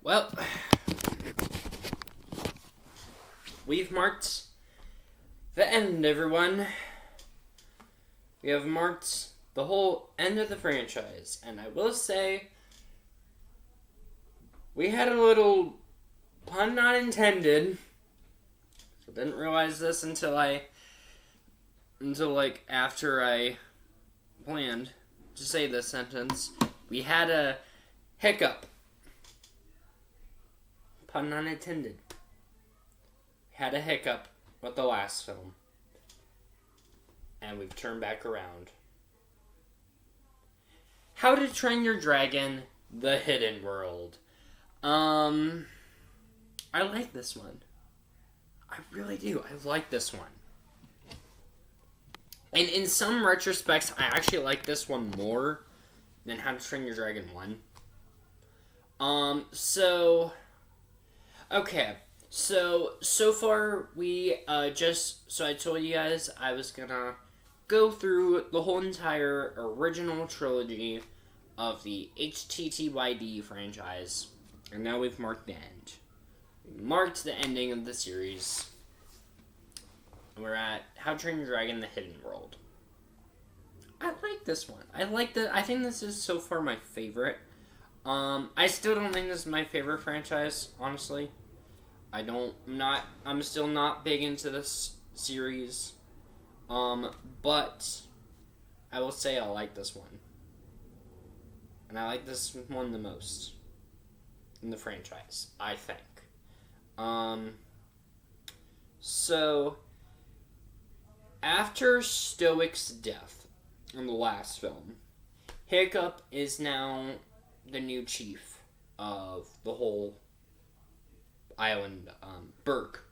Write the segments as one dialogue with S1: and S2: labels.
S1: Well, we've marked the end, everyone. We have marked the whole end of the franchise, and I will say, we had a little pun not intended. So didn't realize this until after I planned to say this sentence. We had a hiccup. Pun not intended. Had a hiccup with the last film. And we've turned back around. How to Train Your Dragon, The Hidden World. I like this one. I really do. I like this one. And in some retrospects, I actually like this one more than How to Train Your Dragon 1. Okay. So far, we, so I told you guys I was gonna go through the whole entire original trilogy of the HTTYD franchise. And now we've marked the end. We marked the ending of the series. And we're at How to Train Your Dragon, The Hidden World. I like this one. I think this is so far my favorite. I still don't think this is my favorite franchise, honestly. I'm still not big into this series. But I will say I like this one. And I like this one the most in the franchise, I think. So after Stoic's death in the last film, Hiccup is now the new chief of the whole island. Berk.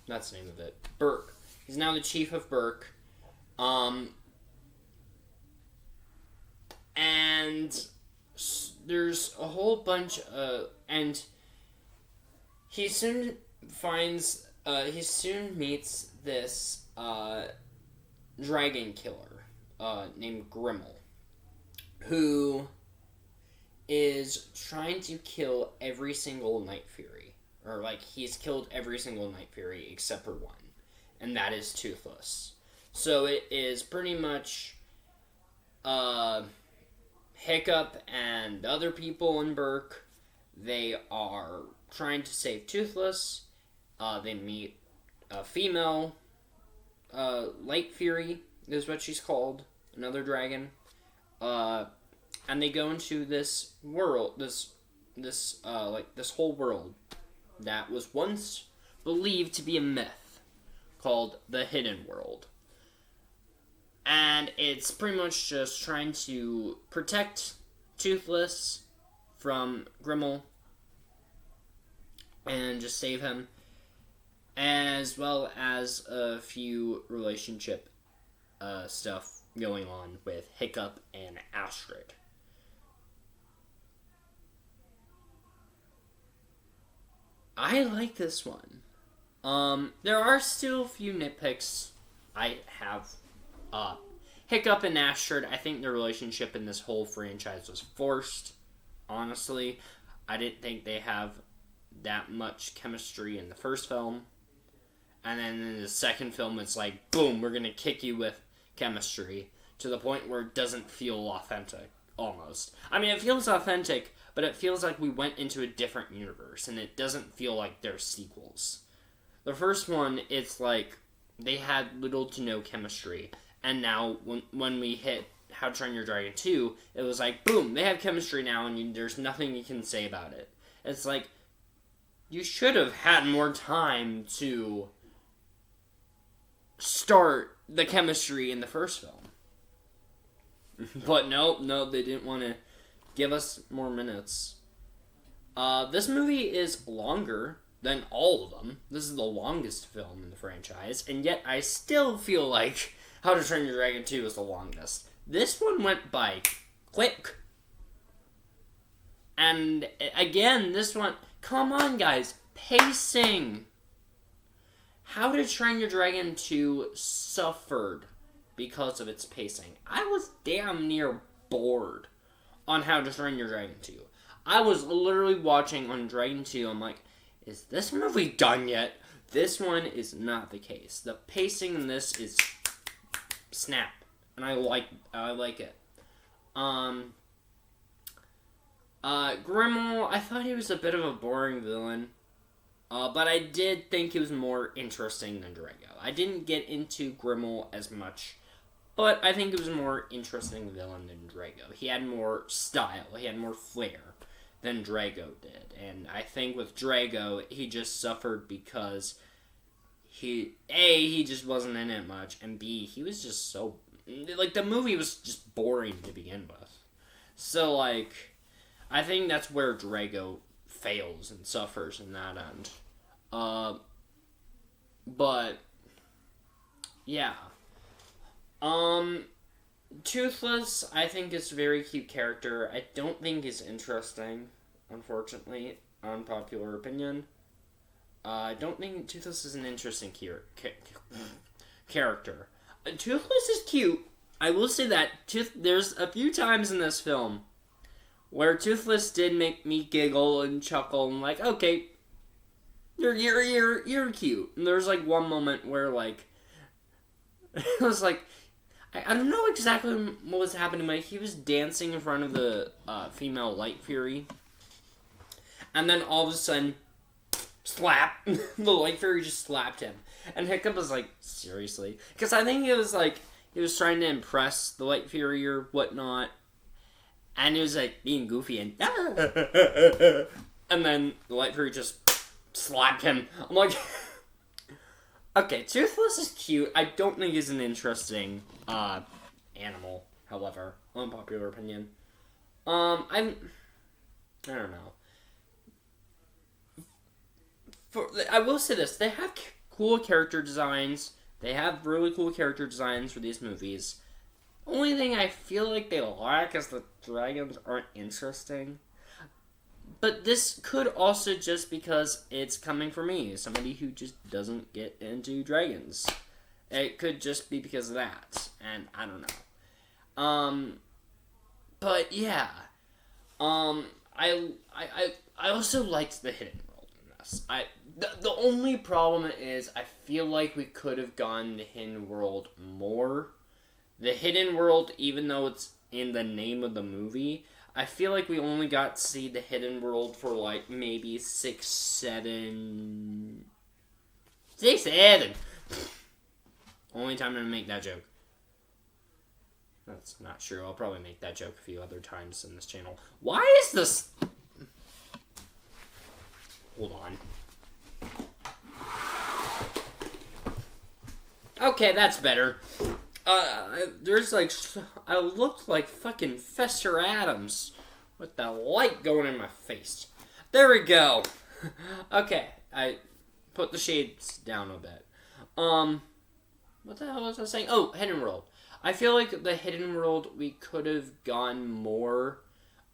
S1: That's the name of it. Berk. He's now the chief of Berk. And there's a whole bunch of... And he soon meets this dragon killer named Grimmel, who is trying to kill every single Night Fury. Or, he's killed every single Night Fury except for one. And that is Toothless. So it is pretty much Hiccup and the other people in Berk. They are trying to save Toothless. They meet a female Light Fury, is what she's called. Another dragon. And they go into this world, this whole world that was once believed to be a myth called the Hidden World. And it's pretty much just trying to protect Toothless from Grimmel and just save him, as well as a few relationship stuff going on with Hiccup and Astrid. I like this one. There are still a few nitpicks I have. Hiccup and Astrid, I think the relationship in this whole franchise was forced, honestly. I didn't think they have that much chemistry in the first film. And then in the second film, it's like, boom, we're gonna kick you with chemistry. To the point where it doesn't feel authentic, almost. I mean, it feels authentic, but it feels like we went into a different universe, and it doesn't feel like they're sequels. The first one, it's like they had little to no chemistry, and now when we hit How to Train Your Dragon 2, it was like, boom, they have chemistry now, and there's nothing you can say about it. It's like, you should have had more time to start the chemistry in the first film. But no, they didn't want to give us more minutes. This movie is longer than all of them. This is the longest film in the franchise, and yet I still feel like How to Train Your Dragon 2 is the longest. This one went by quick. And again, this one, come on guys, pacing. How to Train Your Dragon 2 suffered because of its pacing. I was damn near bored on How to Train Your Dragon 2. I was literally watching on Dragon 2, I'm like, is this movie done yet? This one is not the case. The pacing in this is snap, and I like it. Grimmel, I thought he was a bit of a boring villain, but I did think he was more interesting than Drago. I didn't get into Grimmel as much, but I think he was a more interesting villain than Drago. He had more style, he had more flair than Drago did, and I think with Drago, he just suffered because he just wasn't in it much, and B, he was just so, like, the movie was just boring to begin with. So, like, I think that's where Drago fails and suffers in that end. But, yeah. Toothless, I think, is a very cute character. I don't think he's interesting, unfortunately. Unpopular opinion. I don't think Toothless is an interesting character. Toothless is cute. I will say that. There's a few times in this film where Toothless did make me giggle and chuckle and like, okay, you're cute. And there's like one moment where like, it was like, I don't know exactly what was happening, but he was dancing in front of the female Light Fury. And then all of a sudden, slap, the Light Fury just slapped him. And Hiccup was like, seriously? Because I think it was like, he was trying to impress the Light Fury or whatnot. And he was like being goofy and and then the Light Fury just slapped him. I'm like, okay, Toothless is cute. I don't think he's an interesting animal, however. Unpopular opinion. I don't know. I will say this, they have cool character designs. They have really cool character designs for these movies. Only thing I feel like they lack is the dragons aren't interesting. But this could also just because it's coming from me, somebody who just doesn't get into dragons. It could just be because of that, and I don't know. But yeah, I also liked the hidden world in this. The only problem is I feel like we could have gone the hidden world more. The hidden world, even though it's in the name of the movie, I feel like we only got to see the hidden world for like maybe 6, 7... 6, 7! Only time I'm gonna make that joke. That's not true. I'll probably make that joke a few other times in this channel. Why is this... Hold on. Okay, that's better. There's like, I looked like fucking Fester Adams with the light going in my face. There we go. Okay, I put the shades down a bit. What the hell was I saying? Oh, Hidden World. I feel like the Hidden World, we could have gone more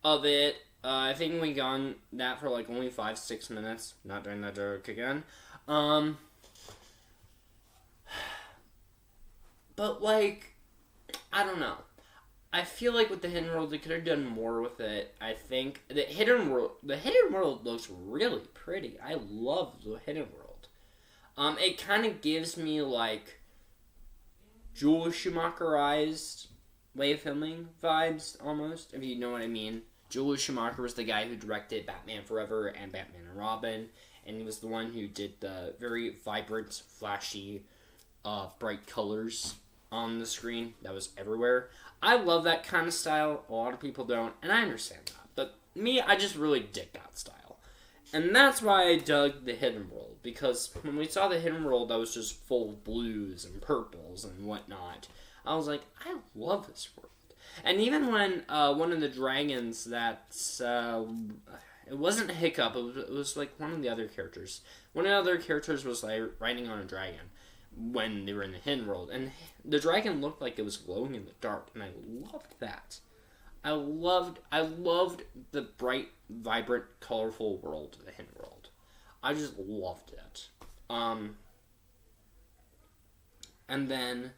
S1: of it. I think we gone that for like only 5-6 minutes. Not doing that joke again. But, like, I don't know. I feel like with the Hidden World, they could have done more with it. I think the Hidden World looks really pretty. I love the Hidden World. It kind of gives me, like, Joel Schumacherized way of filming vibes, almost, if you know what I mean. Joel Schumacher was the guy who directed Batman Forever and Batman and Robin, and he was the one who did the very vibrant, flashy, bright colors on the screen that was everywhere. I love that kind of style. A lot of people don't, and I understand that. But me, I just really dig that style. And that's why I dug the Hidden World, because when we saw the Hidden World that was just full of blues and purples and whatnot, I was like, I love this world. And even when one of the dragons that's... it wasn't Hiccup, it was like one of the other characters. One of the other characters was like riding on a dragon when they were in the Hidden World, and the dragon looked like it was glowing in the dark, and I loved that. I loved the bright, vibrant, colorful world of the Hidden World. I just loved it. And then,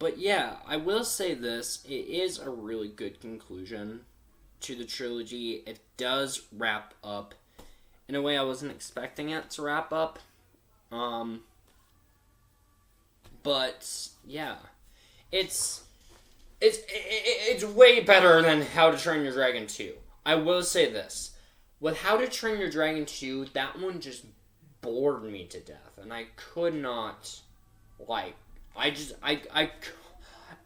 S1: but yeah, I will say this, it is a really good conclusion to the trilogy. It does wrap up in a way I wasn't expecting it to wrap up. But yeah, it's way better than How to Train Your Dragon 2. I will say this. With How to Train Your Dragon 2, that one just bored me to death. And I could not,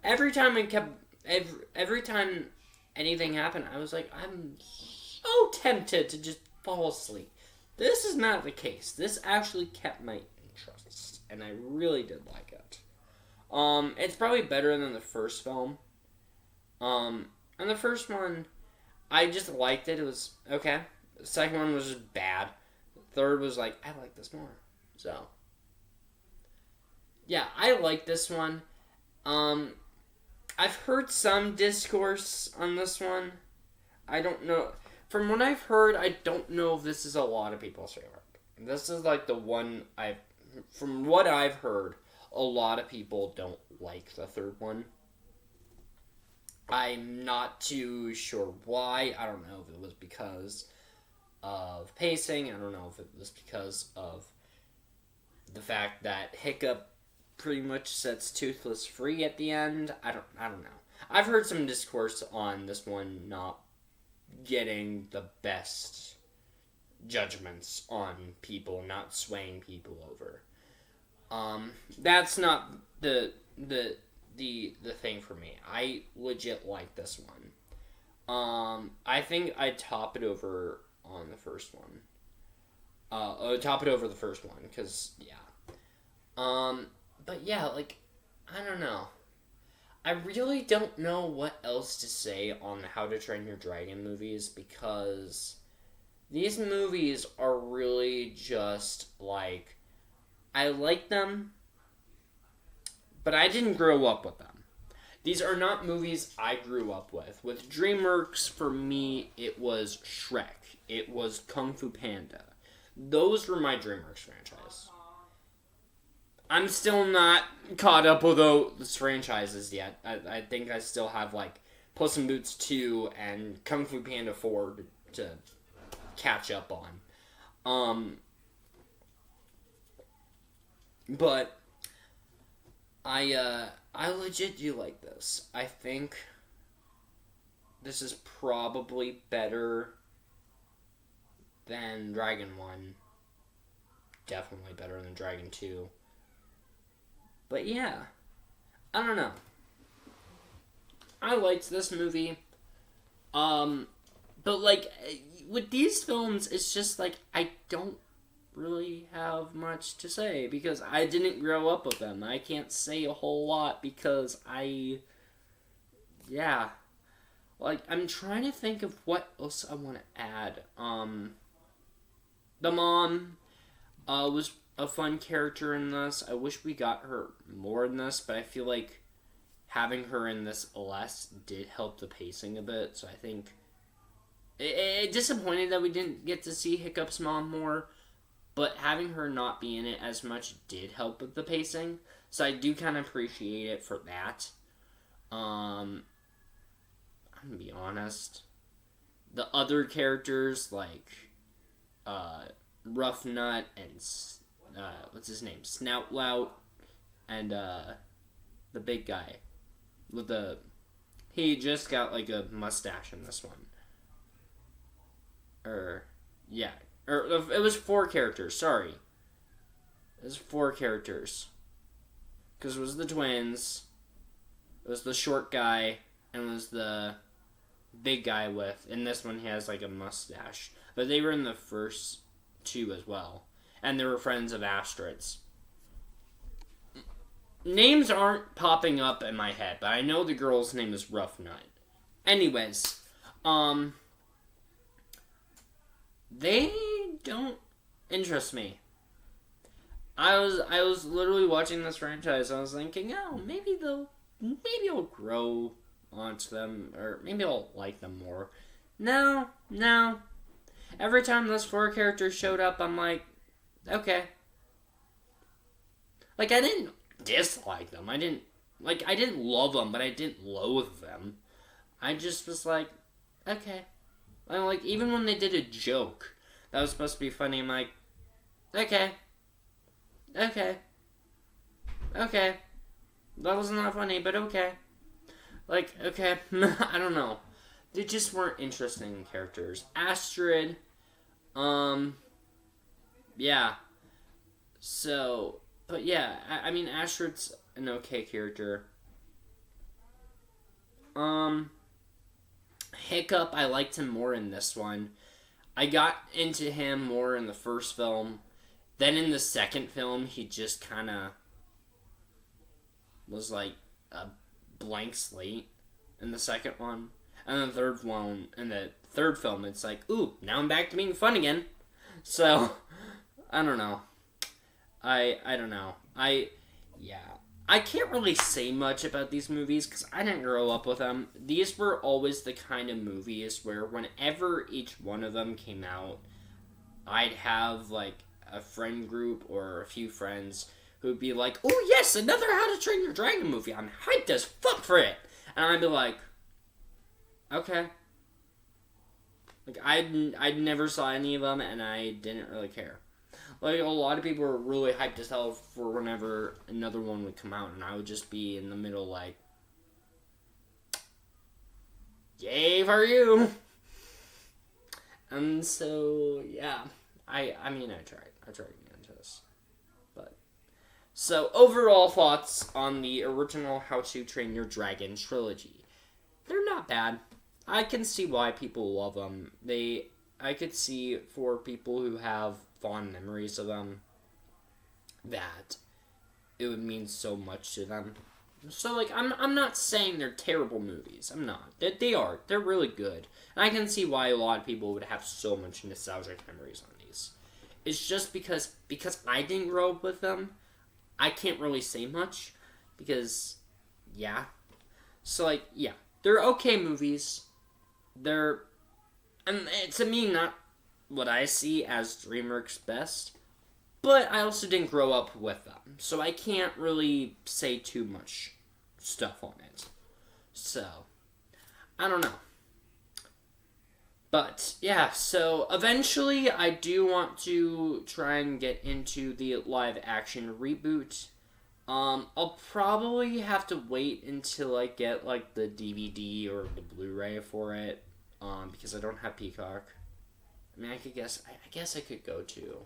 S1: every time anything happened, I was like, I'm so tempted to just fall asleep. This is not the case. This actually kept my interest. And I really did like it. It's probably better than the first film. And the first one, I just liked it. It was okay. The second one was just bad. The third was like, I like this more. So, yeah, I like this one. I've heard some discourse on this one. I don't know. From what I've heard, I don't know if this is a lot of people's favorite. This is like the one from what I've heard, a lot of people don't like the third one. I'm not too sure why. I don't know if it was because of pacing. I don't know if it was because of the fact that Hiccup pretty much sets Toothless free at the end. I don't know. I've heard some discourse on this one not getting the best judgments on people, not swaying people over. That's not the thing for me. I legit like this one. I think I'd top it over on the first one. Top it over the first one, because, yeah. But yeah, like, I don't know. I really don't know what else to say on the How to Train Your Dragon movies, because these movies are really just, like, I like them, but I didn't grow up with them. These are not movies I grew up with. With DreamWorks, for me, it was Shrek. It was Kung Fu Panda. Those were my DreamWorks franchise. I'm still not caught up with those franchises yet. I think I still have, like, Puss in Boots 2 and Kung Fu Panda 4 to catch up on. But I legit do like this. I think this is probably better than Dragon 1. Definitely better than Dragon 2. But yeah, I don't know. I liked this movie. But like, with these films, it's just like, I don't really have much to say because I didn't grow up with them. I can't say a whole lot because like, I'm trying to think of what else I want to add. The mom was a fun character in this. I wish we got her more in this, but I feel like having her in this less did help the pacing a bit, so I think it disappointed that we didn't get to see Hiccup's mom more, but having her not be in it as much did help with the pacing, so I do kind of appreciate it for that. I'm gonna be honest. The other characters, like, Rough Nut and, what's his name? Snoutlout, and, the big guy with he just got, like, a mustache in this one. It was 4 characters, sorry. It was 4 characters. Because it was the twins, it was the short guy, and it was the big guy in this one he has, like, a mustache. But they were in the first 2 as well. And they were friends of Astrid's. Names aren't popping up in my head, but I know the girl's name is Rough Nut. Anyways, they don't interest me. I was literally watching this franchise. I was thinking, oh, maybe I'll grow onto them, or maybe I'll like them more. No. Every time those 4 characters showed up, I'm like, okay. Like, I didn't dislike them. I didn't love them, but I didn't loathe them. I just was like, okay. And, like, even when they did a joke that was supposed to be funny, I'm like, okay. Okay. Okay. That was not funny, but okay. Like, okay. I don't know. They just weren't interesting characters. Astrid, yeah. So, but yeah, I mean, Astrid's an okay character. Hiccup, I liked him more in this one. I got into him more in the first film. Then in the second film, he just kind of was like a blank slate in the second one. And the third film, it's like, ooh, now I'm back to being fun again. So, I don't know. I don't know. Yeah. I can't really say much about these movies because I didn't grow up with them. These were always the kind of movies where whenever each one of them came out, I'd have, like, a friend group or a few friends who'd be like, oh, yes, another How to Train Your Dragon movie. I'm hyped as fuck for it. And I'd be like, okay. Like, I'd never saw any of them, and I didn't really care. Like, a lot of people were really hyped as hell for whenever another one would come out, and I would just be in the middle like, yay for you! And so, yeah. I mean, I tried to get into this. But, so, overall thoughts on the original How to Train Your Dragon trilogy. They're not bad. I can see why people love them. I could see for people who have fond memories of them that it would mean so much to them. So, like, I'm not saying they're terrible movies. I'm not. They are. They're really good. And I can see why a lot of people would have so much nostalgic memories on these. It's just because I didn't grow up with them, I can't really say much. Because, yeah. So, like, yeah. They're okay movies. They're, and to me, not what I see as DreamWorks' best, but I also didn't grow up with them, so I can't really say too much stuff on it. So, I don't know. But, yeah, so eventually I do want to try and get into the live-action reboot. I'll probably have to wait until I get, like, the DVD or the Blu-ray for it, because I don't have Peacock. I mean, I guess I could go to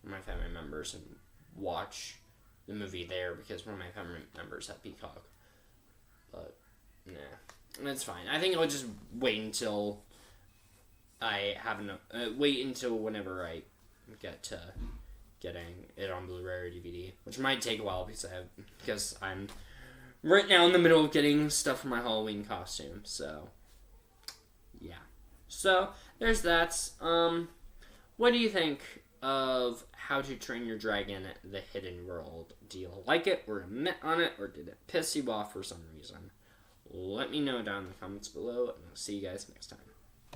S1: my family members and watch the movie there, because one of my family members have Peacock. But, nah, that's fine. I think I'll just wait until I have enough, wait until whenever I get to getting it on Blu-ray or DVD, which might take a while because I'm right now in the middle of getting stuff for my Halloween costume. So, yeah. So there's that. What do you think of How to Train Your Dragon: The Hidden World? Do you like it, or admit on it, or did it piss you off for some reason? Let me know down in the comments below, and I'll see you guys next time.